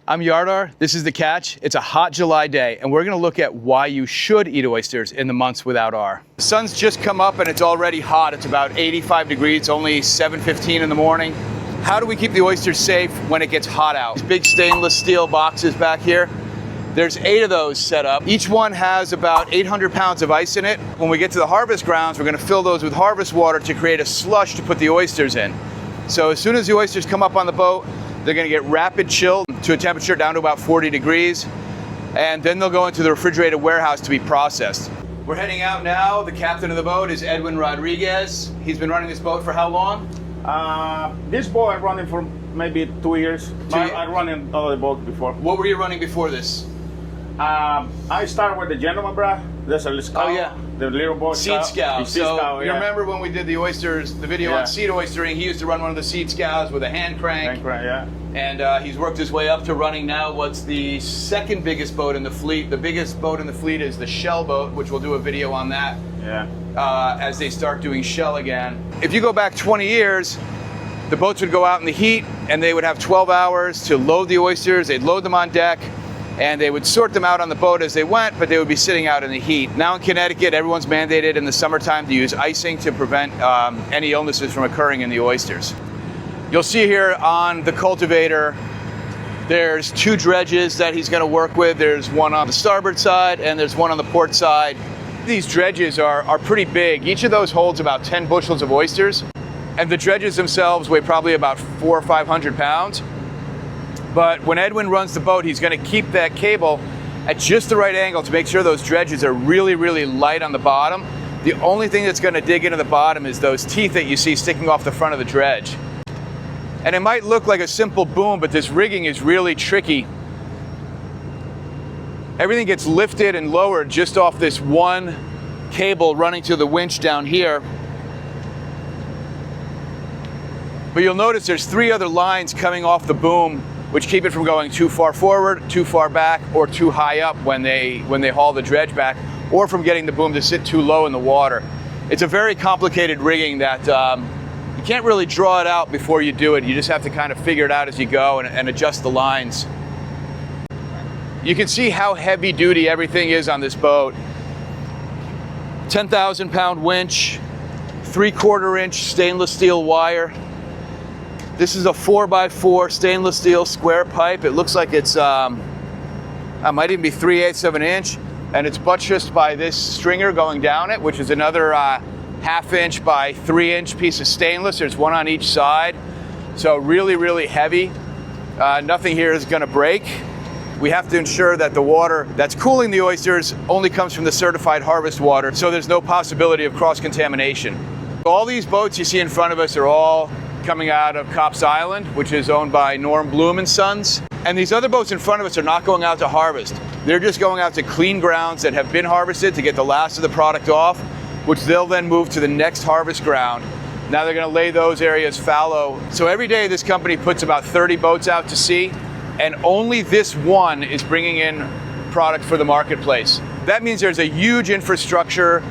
I'm Jardar, this is The Catch. It's a hot July day, and we're gonna look at why you should eat oysters in the months without R. The sun's just come up and it's already hot. It's about 85 degrees, it's only 7:15 in the morning. How do we keep the oysters safe when it gets hot out? These big stainless steel boxes back here, there's 8 of those set up. Each one has about 800 pounds of ice in it. When we get to the harvest grounds, we're gonna fill those with harvest water to create a slush to put the oysters in. So as soon as the oysters come up on the boat, they're gonna get rapid chilled to a temperature down to about 40 degrees, and then they'll go into the refrigerated warehouse to be processed. We're heading out now. The captain of the boat is Edwin Rodriguez. He's been running this boat for how long? This boat I'm running for maybe 2 years. I run another boat before. What were you running before this? I started with the gentleman, bro. There's a Scout. Oh yeah. The little boat. Seed Scout. So you yeah. remember when we did the oysters, the video on seed oystering, he used to run one of the Seed Scouts with a hand crank. Hand crank, yeah. And he's worked his way up to running now what's the second biggest boat in the fleet. The biggest boat in the fleet is the Shell boat, which we'll do a video on that as they start doing Shell again. If you go back 20 years, the boats would go out in the heat and they would have 12 hours to load the oysters. They'd load them on deck and they would sort them out on the boat as they went, but they would be sitting out in the heat. Now in Connecticut, everyone's mandated in the summertime to use icing to prevent any illnesses from occurring in the oysters. You'll see here on the cultivator, there's 2 dredges that he's gonna work with. There's one on the starboard side and there's one on the port side. These dredges are pretty big. Each of those holds about 10 bushels of oysters, and the dredges themselves weigh probably about 400 or 500 pounds. But when Edwin runs the boat, he's gonna keep that cable at just the right angle to make sure those dredges are really, really light on the bottom. The only thing that's gonna dig into the bottom is those teeth that you see sticking off the front of the dredge. And it might look like a simple boom, but this rigging is really tricky. Everything gets lifted and lowered just off this one cable running to the winch down here. But you'll notice there's 3 other lines coming off the boom which keep it from going too far forward, too far back, or too high up when they haul the dredge back, or from getting the boom to sit too low in the water. It's a very complicated rigging that you can't really draw it out before you do it. You just have to kind of figure it out as you go and adjust the lines. You can see how heavy duty everything is on this boat. 10,000 pound winch, 3/4 inch stainless steel wire. This is a 4x4 stainless steel square pipe. It looks like it's, it might even be 3/8 of an inch, and it's buttressed by this stringer going down it, which is another 1/2 inch by 3 inch piece of stainless. There's one on each side. So really, really heavy. Nothing here is gonna break. We have to ensure that the water that's cooling the oysters only comes from the certified harvest water, so there's no possibility of cross-contamination. All these boats you see in front of us are all coming out of Copp's Island, which is owned by Norm Bloom and Sons. And these other boats in front of us are not going out to harvest. They're just going out to clean grounds that have been harvested to get the last of the product off, which they'll then move to the next harvest ground. Now they're gonna lay those areas fallow. So every day this company puts about 30 boats out to sea, and only this one is bringing in product for the marketplace. That means there's a huge infrastructure,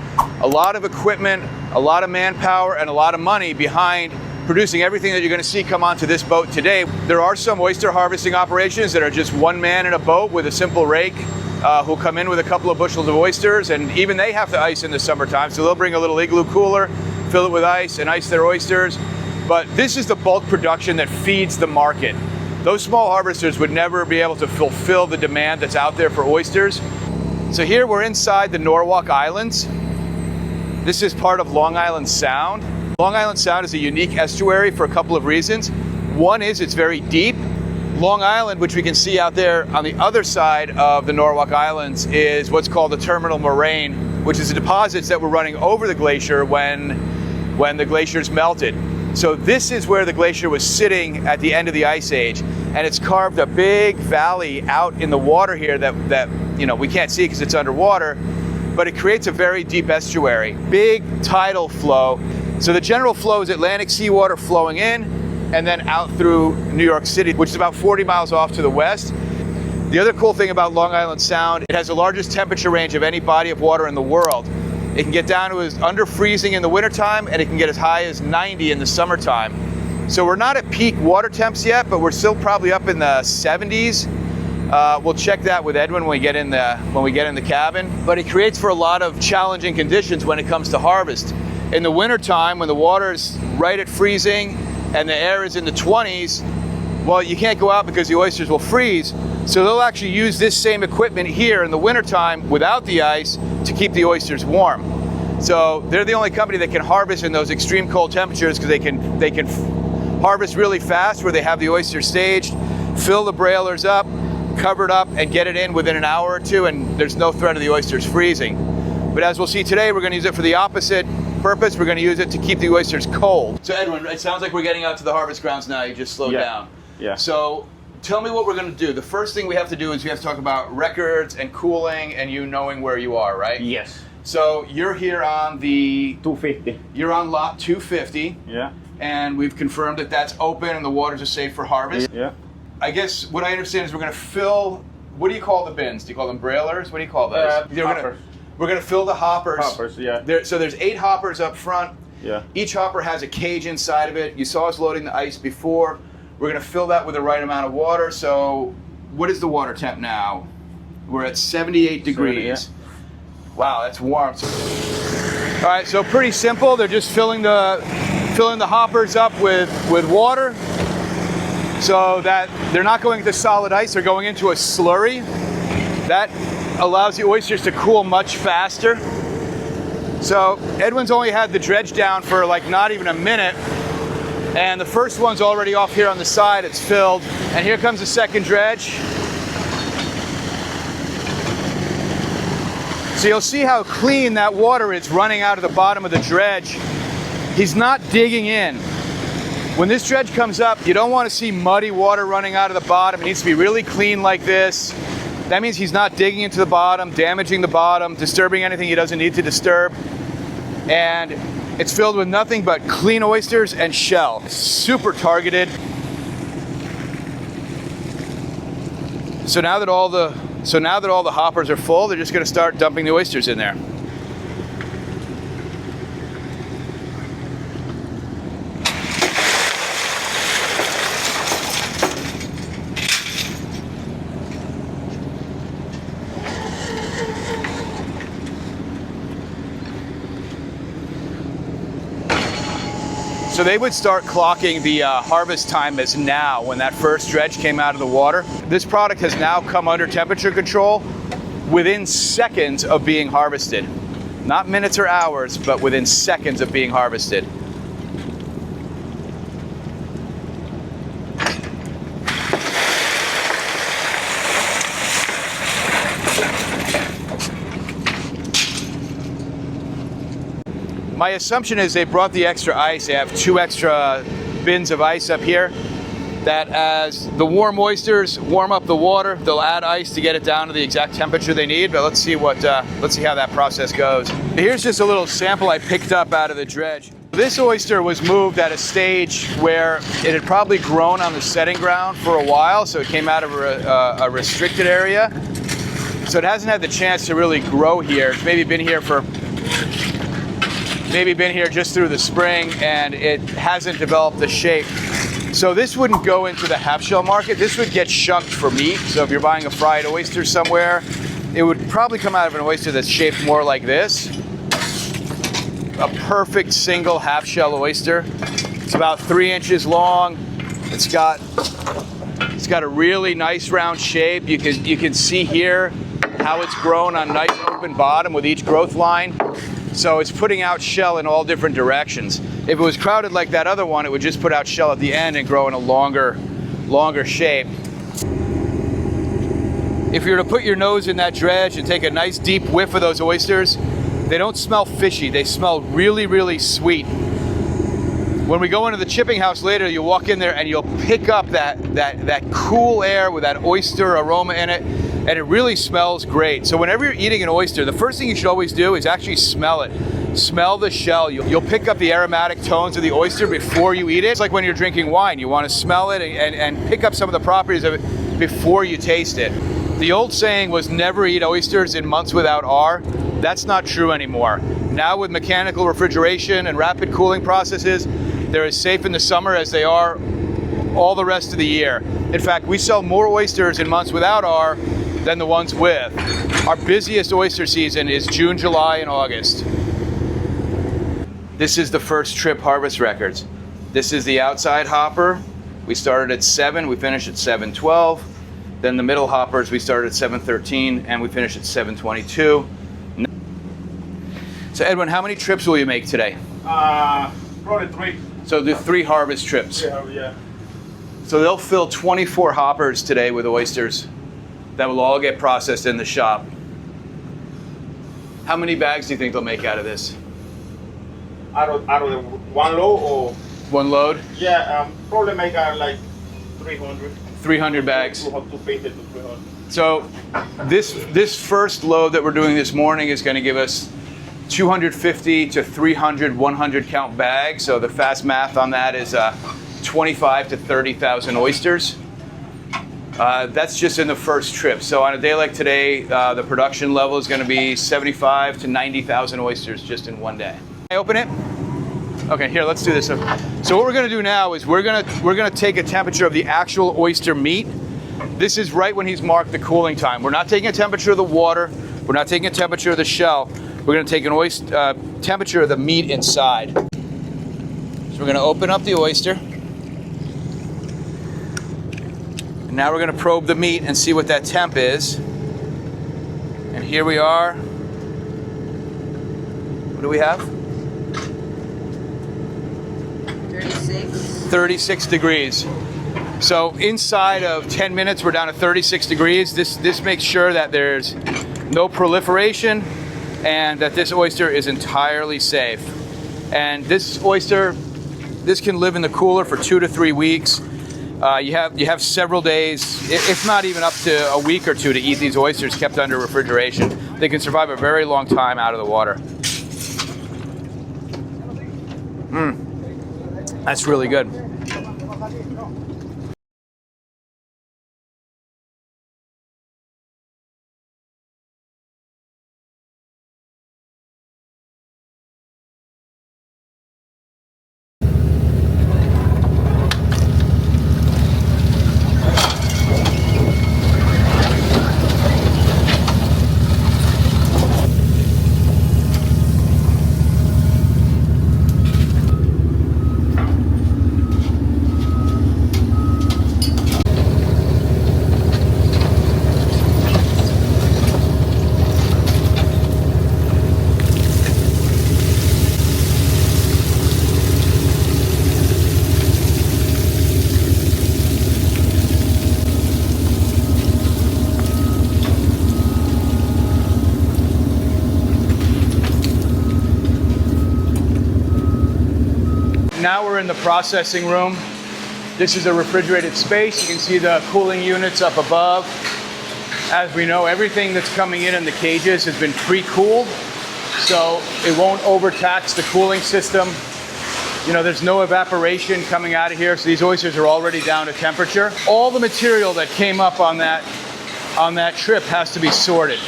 a lot of equipment, a lot of manpower, and a lot of money behind producing everything that you're gonna see come onto this boat today. There are some oyster harvesting operations that are just one man in a boat with a simple rake who'll come in with a couple of bushels of oysters, and even they have to ice in the summertime, so they'll bring a little igloo cooler, fill it with ice, and ice their oysters. But this is the bulk production that feeds the market. Those small harvesters would never be able to fulfill the demand that's out there for oysters. So here we're inside the Norwalk Islands. This is part of Long Island Sound. Long Island Sound is a unique estuary for a couple of reasons. One is it's very deep. Long Island, which we can see out there on the other side of the Norwalk Islands, is what's called a terminal moraine, which is the deposits that were running over the glacier when the glaciers melted. So this is where the glacier was sitting at the end of the ice age, and it's carved a big valley out in the water here that you know we can't see because it's underwater, but it creates a very deep estuary. Big tidal flow. So the general flow is Atlantic seawater flowing in and then out through New York City, which is about 40 miles off to the west. The other cool thing about Long Island Sound, it has the largest temperature range of any body of water in the world. It can get down to as under freezing in the wintertime, and it can get as high as 90 in the summertime. So we're not at peak water temps yet, but we're still probably up in the 70s. We'll check that with Edwin when we get in the cabin. But it creates for a lot of challenging conditions when it comes to harvest. In the wintertime, when the water is right at freezing and the air is in the 20s, well, you can't go out because the oysters will freeze. So they'll actually use this same equipment here in the wintertime without the ice to keep the oysters warm. So they're the only company that can harvest in those extreme cold temperatures because they can harvest really fast where they have the oysters staged, fill the brailers up, cover it up, and get it in within an hour or two, and there's no threat of the oysters freezing. But as we'll see today, we're going to use it for the opposite purpose. We're going to use it to keep the oysters cold. So Edwin, it sounds like we're getting out to the harvest grounds now. You just slowed down. Yeah. So tell me what we're going to do. The first thing we have to do is we have to talk about records and cooling and you knowing where you are, right? Yes. So you're here on the 250. You're on lot 250. Yeah. And we've confirmed that that's open and the waters are safe for harvest. Yeah. I guess what I understand is we're going to fill, what do you call the bins? Do you call them brailers? What do you call those? Hoppers. We're going to fill the hoppers. Hoppers, yeah. So there's 8 hoppers up front. Yeah. Each hopper has a cage inside of it. You saw us loading the ice before. We're going to fill that with the right amount of water. So what is the water temp now? We're at 78 degrees. 70, yeah. Wow, that's warm. All right, so pretty simple. They're just filling the hoppers up with water so that they're not going into solid ice, they're going into a slurry. That allows the oysters to cool much faster. So Edwin's only had the dredge down for like not even a minute, and the first one's already off here on the side, it's filled. And here comes the second dredge. So you'll see how clean that water is running out of the bottom of the dredge. He's not digging in. When this dredge comes up, you don't want to see muddy water running out of the bottom. It needs to be really clean like this. That means he's not digging into the bottom, damaging the bottom, disturbing anything he doesn't need to disturb. And it's filled with nothing but clean oysters and shell. It's super targeted. So now that all the hoppers are full, they're just going to start dumping the oysters in there. So they would start clocking the harvest time as now when that first dredge came out of the water. This product has now come under temperature control within seconds of being harvested. Not minutes or hours, but within seconds of being harvested. My assumption is they brought the extra ice. They have 2 extra bins of ice up here that as the warm oysters warm up the water, they'll add ice to get it down to the exact temperature they need. But let's see how that process goes. Here's just a little sample I picked up out of the dredge. This oyster was moved at a stage where it had probably grown on the setting ground for a while, so it came out of a restricted area. So it hasn't had the chance to really grow here. It's maybe been here just through the spring, and it hasn't developed the shape. So this wouldn't go into the half shell market. This would get shucked for meat. So if you're buying a fried oyster somewhere, it would probably come out of an oyster that's shaped more like this. A perfect single half shell oyster. It's about 3 inches long. It's got a really nice round shape. You can see here how it's grown on nice open bottom with each growth line. So it's putting out shell in all different directions. If it was crowded like that other one, it would just put out shell at the end and grow in a longer shape. If you were to put your nose in that dredge and take a nice deep whiff of those oysters, they don't smell fishy. They smell really, really sweet. When we go into the chipping house later, you'll walk in there and you'll pick up that cool air with that oyster aroma in it. And it really smells great. So whenever you're eating an oyster, the first thing you should always do is actually smell it. Smell the shell. You'll pick up the aromatic tones of the oyster before you eat it. It's like when you're drinking wine. You want to smell it and pick up some of the properties of it before you taste it. The old saying was never eat oysters in months without R. That's not true anymore. Now with mechanical refrigeration and rapid cooling processes, they're as safe in the summer as they are all the rest of the year. In fact, we sell more oysters in months without R than the ones with. Our busiest oyster season is June, July, and August. This is the first trip harvest records. This is the outside hopper. We started at 7, we finished at 7:12. Then the middle hoppers, we started at 7:13 and we finished at 7:22. So Edwin, how many trips will you make today? Probably 3. So the 3 harvest trips. Yeah. So they'll fill 24 hoppers today with oysters that will all get processed in the shop. How many bags do you think they'll make out of this? Out of the one load or? One load? Yeah, probably make like 300. 300 bags. 250 to 300. So this first load that we're doing this morning is going to give us 250 to 300 100 count bags. So the fast math on that is 25 to 30,000 oysters. That's just in the first trip. So on a day like today, the production level is going to be 75 to 90,000 oysters just in one day. Can I open it? Okay, here, let's do this. So what we're going to do now is we're going to take a temperature of the actual oyster meat. This is right when he's marked the cooling time. We're not taking a temperature of the water. We're not taking a temperature of the shell. We're going to take an temperature of the meat inside. So we're going to open up the oyster. And now we're going to probe the meat and see what that temp is. And here we are. What do we have? 36 degrees. So inside of 10 minutes, we're down to 36 degrees. This makes sure that there's no proliferation and that this oyster is entirely safe. And this oyster, this can live in the cooler for 2 to 3 weeks. You have several days, if not even up to a week or 2, to eat these oysters kept under refrigeration. They can survive a very long time out of the water. That's really good. Now we're in the processing room. This is a refrigerated space. You can see the cooling units up above. As we know, everything that's coming in the cages has been pre-cooled, so it won't overtax the cooling system. You know, there's no evaporation coming out of here, so these oysters are already down to temperature. All the material that came up on that trip has to be sorted.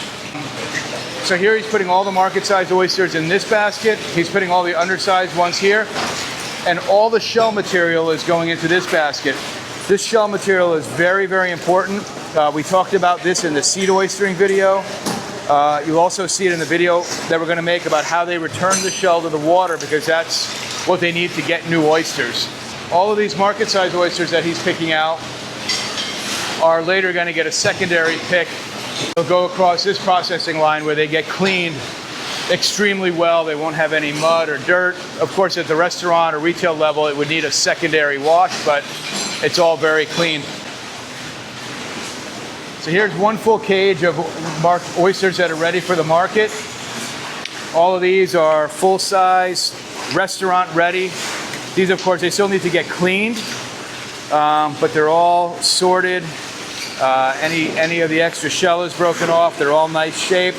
So here he's putting all the market-sized oysters in this basket. He's putting all the undersized ones here. And all the shell material is going into this basket. This shell material is very, very important. We talked about this in the seed oystering video. You'll also see it in the video that we're going to make about how they return the shell to the water, because that's what they need to get new oysters. All of these market-sized oysters that he's picking out are later going to get a secondary pick. They'll go across this processing line where they get cleaned extremely well. They won't have any mud or dirt. Of course, at the restaurant or retail level, it would need a secondary wash, but it's all very clean. So here's one full cage of marked oysters that are ready for the market. All of these are full size, restaurant ready. These, of course, they still need to get cleaned, but they're all sorted. Any of the extra shell is broken off. They're all nice shape.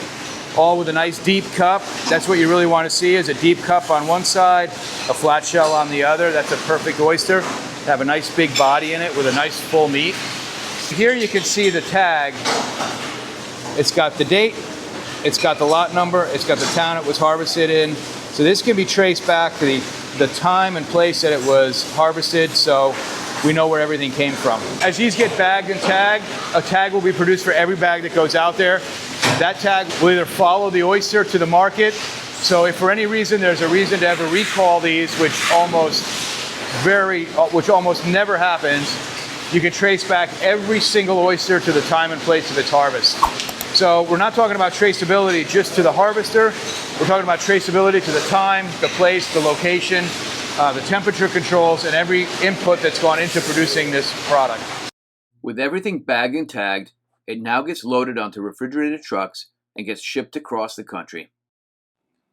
All with a nice deep cup. That's what you really want to see, is a deep cup on one side, a flat shell on the other. That's a perfect oyster. Have a nice big body in it with a nice full meat. Here you can see the tag. It's got the date, it's got the lot number, it's got the town it was harvested in. So this can be traced back to the time and place that it was harvested. So we know where everything came from. As these get bagged and tagged, a tag will be produced for every bag that goes out there. That tag will either follow the oyster to the market. So if for any reason there's a reason to ever recall these, which almost never happens, you can trace back every single oyster to the time and place of its harvest. So we're not talking about traceability just to the harvester. We're talking about traceability to the time, the place, the location, the temperature controls, and every input that's gone into producing this product. With everything bagged and tagged, it now gets loaded onto refrigerated trucks and gets shipped across the country.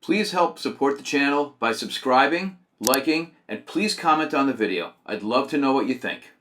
Please help support the channel by subscribing, liking, and please comment on the video. I'd love to know what you think.